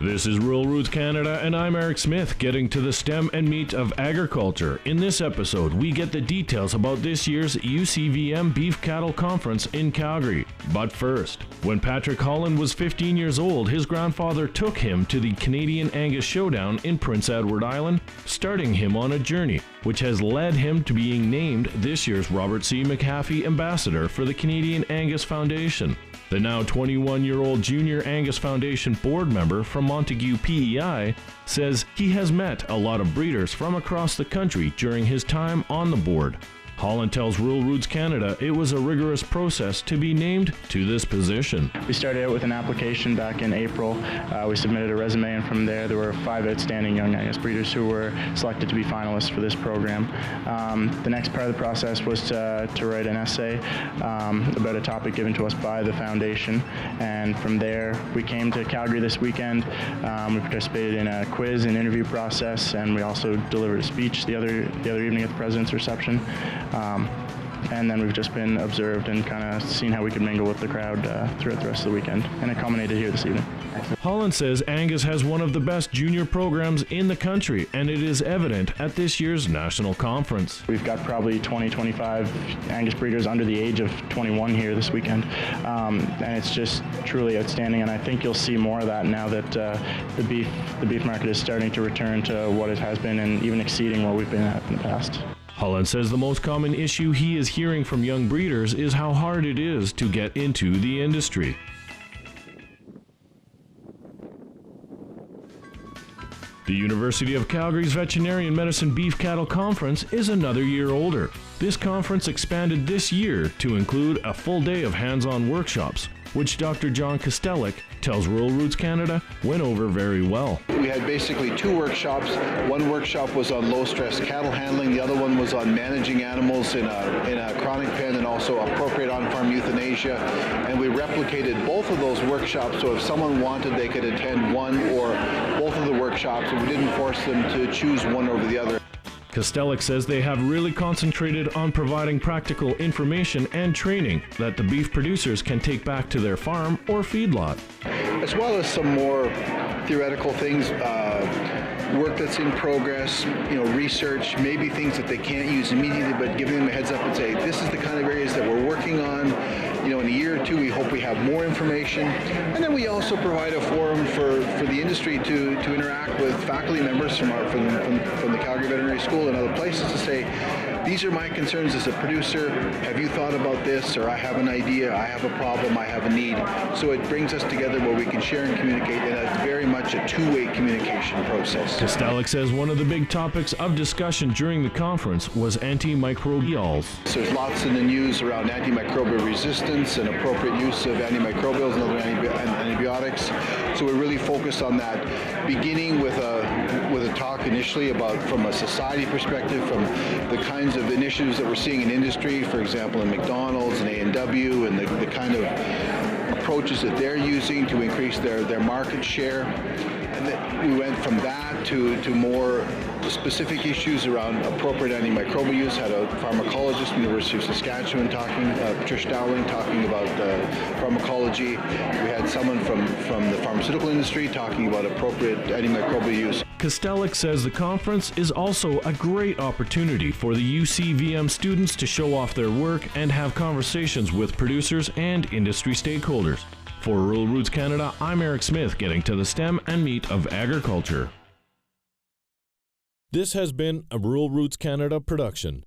This is Rural Roots Canada, and I'm Eric Smith, getting to the stem and meat of agriculture. In this episode, we get the details about this year's UCVM Beef Cattle Conference in Calgary. But first, when Patrick Holland was 15 years old, his grandfather took him to the Canadian Angus Showdown in Prince Edward Island, starting him on a journey, which has led him to being named this year's Robert C. McHaffie Ambassador for the Canadian Angus Foundation. The now 21-year-old Junior Angus Foundation board member from Montague, PEI, says he has met a lot of breeders from across the country during his time on the board. Holland tells Rural Roots Canada it was a rigorous process to be named to this position. We started out with an application back in April. We submitted a resume, and from there were 5 outstanding young Angus breeders who were selected to be finalists for this program. The next part of the process was to write an essay about a topic given to us by the foundation, and from there we came to Calgary this weekend. We participated in a quiz and interview process, and we also delivered a speech the other evening at the President's reception. And then we've just been observed and kind of seen how we could mingle with the crowd throughout the rest of the weekend, and it culminated here this evening. Holland says Angus has one of the best junior programs in the country, and it is evident at this year's national conference. We've got probably 20-25 Angus breeders under the age of 21 here this weekend, and it's just truly outstanding, and I think you'll see more of that now that the beef market is starting to return to what it has been, and even exceeding what we've been at in the past. Holland says the most common issue he is hearing from young breeders is how hard it is to get into the industry. The University of Calgary's Veterinarian Medicine Beef Cattle Conference is another year older. This conference expanded this year to include a full day of hands-on workshops, which Dr. John Kostelik tells Rural Roots Canada went over very well. We had basically 2 workshops. One workshop was on low-stress cattle handling. The other one was on managing animals in a chronic pen, and also appropriate on-farm euthanasia. And we replicated both of those workshops, so if someone wanted, they could attend one or both of the workshops, and we didn't force them to choose one over the other. Kostelik says they have really concentrated on providing practical information and training that the beef producers can take back to their farm or feedlot. As well as some more theoretical things, work that's in progress, research, maybe things that they can't use immediately, but giving them a heads up and say, this is the kind of areas that we're working on. In a year or 2, we hope we have more information. And then we also provide a forum for the industry to interact with faculty members from the Calgary Veterinary School and other places to say, these are my concerns as a producer. Have you thought about this? Or I have an idea, I have a problem, I have a need. So it brings us together where we can share and communicate, and it's very much a two-way communication process. Kostelik says one of the big topics of discussion during the conference was anti-microbials. So there's lots in the news around antimicrobial resistance and appropriate use of antimicrobials and other antibiotics. So we're really focused on that, beginning with a talk initially about, from a society perspective, from the kinds of initiatives that we're seeing in industry, for example in McDonald's and A&W, and the kind of approaches that they're using to increase their market share. And then we went from that to more specific issues around appropriate antimicrobial use. Had a pharmacologist from the University of Saskatchewan talking, Patricia Dowling, talking about pharmacology. We had someone from the pharmaceutical industry talking about appropriate antimicrobial use. Kostelik says the conference is also a great opportunity for the UCVM students to show off their work and have conversations with producers and industry stakeholders. For Rural Roots Canada, I'm Eric Smith, getting to the stem and meat of agriculture. This has been a Rural Roots Canada production.